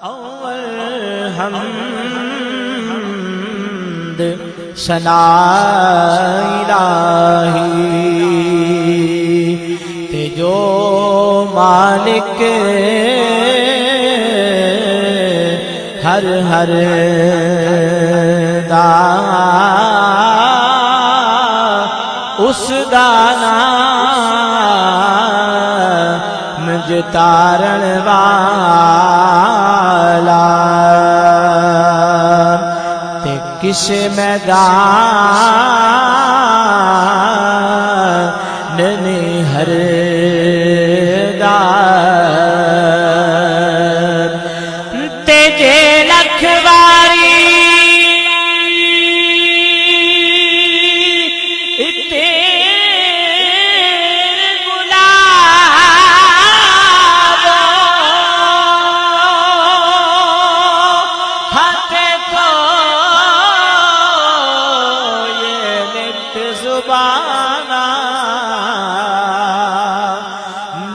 अव्वल हमद सना इलाही ते जो मालिक हर हर दा उस दा नाम तारण वाला ते किस मैदान ने हर तेजे लखवारी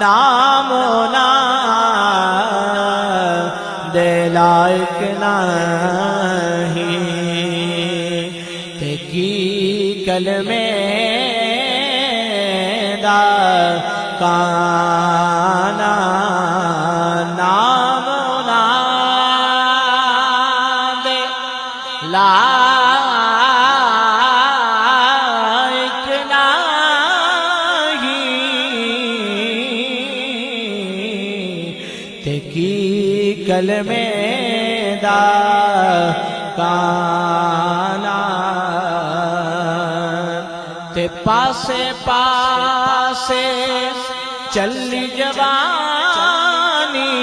नामो ना दे लायक नहीं ते की कलमे दा काना नामो ना दे की कलमे दा काना ते पासे पासे चली जवानी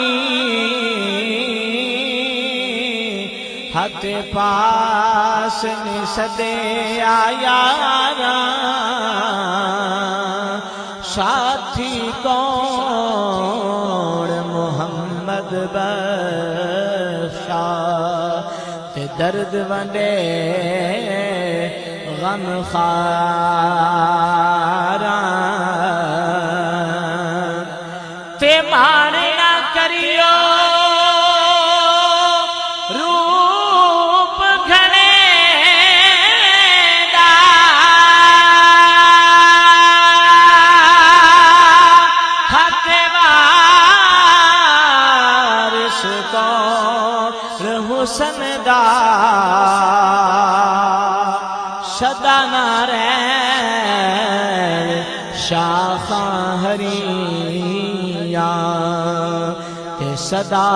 हाथे पास ने सदे आया साथी कौन मोहम्मद बख्शा ते दर्द वंडे गम खारा ते मारना करियो रूप घने दा हुसन दा सदा ना रैन शाखा हरिया ते सदा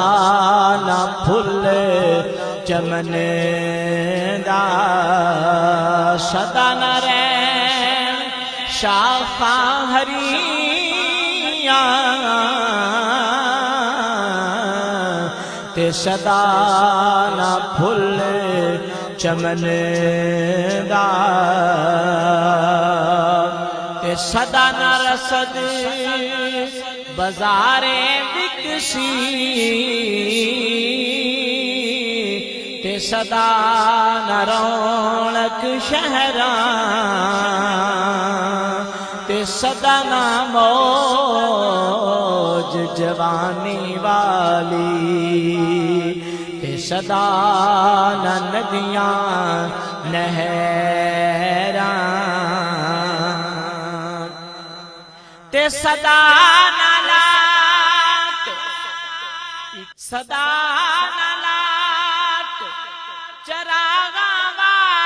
ना फुल चमन दा सदा ना रैन शाखा हरिया ते सदा ना फुल चमन दा ते सदा ना रसद बाजारे विकसी ते सदा ना रौनक शहरा ते सदा ना मौज जवानी वाली ते सदा न नदियां नहरा ते सदा न लाट सदा न लाट चरागा वाली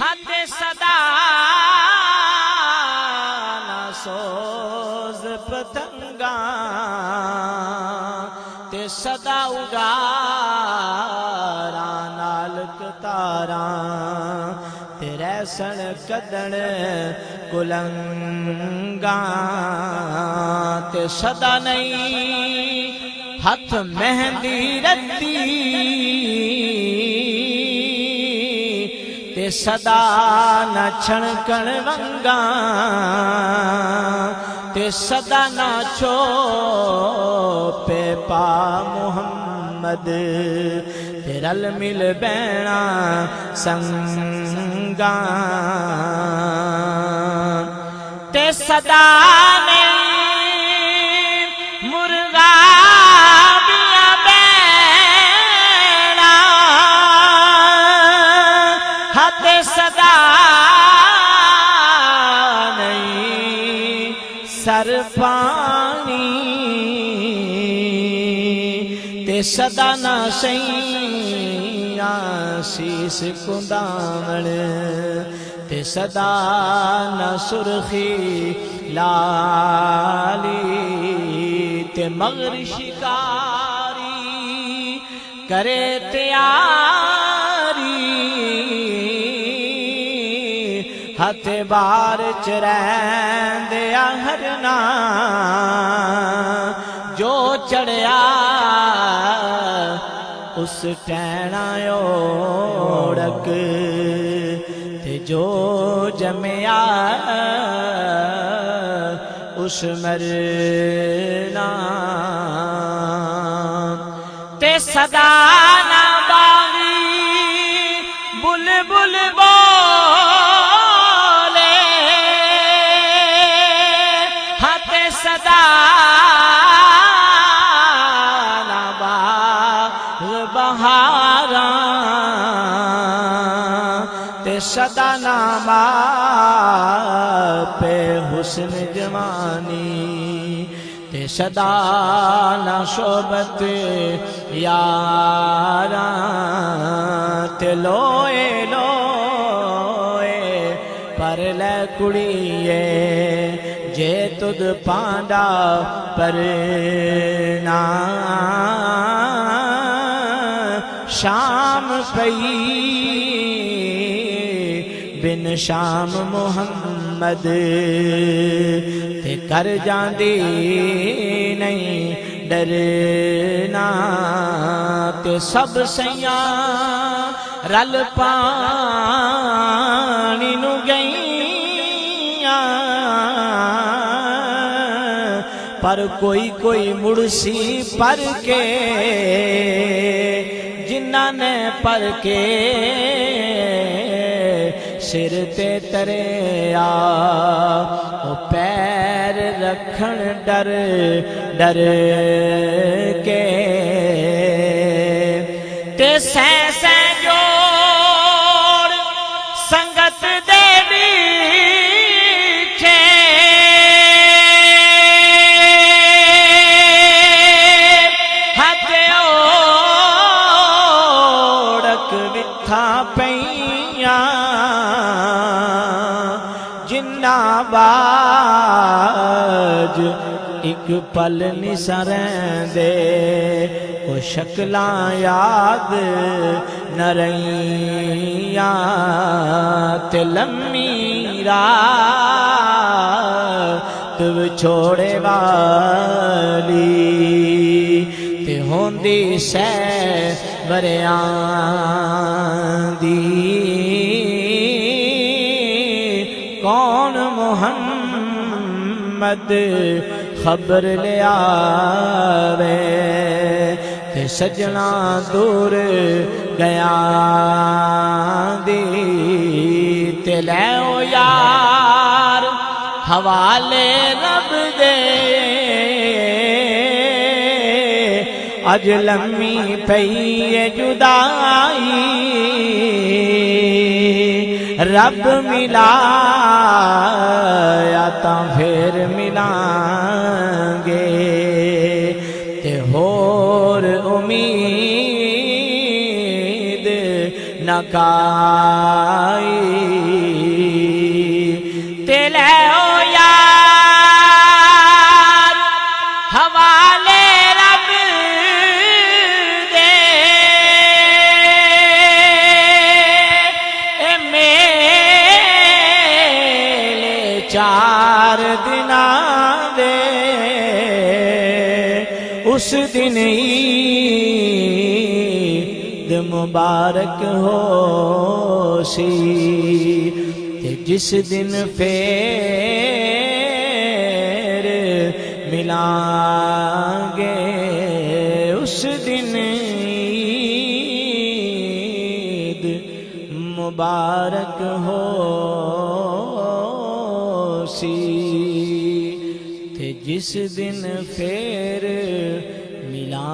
हाथे सदा न सोज पतंगा ते सदा उगारा नालक तारा तेरे सन कदन कुलंगा ते सदा नहीं हथ मेहंदी रत्ती ते सदा न छणकण वंगा ते सदा ना छो पे पा मुहम्मद ते रल मिल बैणा संगा ते सदा नहीं सर पानी ते सदा ना सैया शीस कुंदावण ते सदा ना सुर्खी लाली ते मगर शिकारी करे तैयारी हथ बार चरैंदे हरना जो चढ़िया उस टैना ओढ़क ते जो जमया उस मरना ते सदा ना बागी बुलबुल बोले हाथे सदा ना बाग बहारा ते सदा ना पे हुस्न जवानी ते सदा ना शोबत यारा ते लोए लोए पर ले कुड़िए जे तुद पांडा पर ना शाम पई बिन शाम मुहम्मद ते कर जांदी नहीं डरना ते सब सैया रल पानी नु गईया पर कोई कोई मुड़सी पर के जिन्ना ने पर के सिर ते तरिया ओ पैर रखन डर डर के ते सै जोड़ संगत दे बीचे हथ ओढ़क विथा पईया जिन्ना बाज एक पल निसरेंदे को शक्लां याद न रहिया ते लम्मी रात छोड़े वाली ते होंदी सै वरियां दी कौन मोहम्मद खबर ले आवे ते सजना दूर गया दी ते ले ओ यार हवाले रब दे अज लम्मी पई जुदाई रब मिलाया तां फिर मिलांगे ते होर उम्मीद न काई ते ले ओ यार हवाले रब दे चार दिना दे उस दिन ईद मुबारक हो सी ते जिस दिन फेर मिलांगे उस दिन ईद मुबारक हो सी ते जिस दिन फेर मिला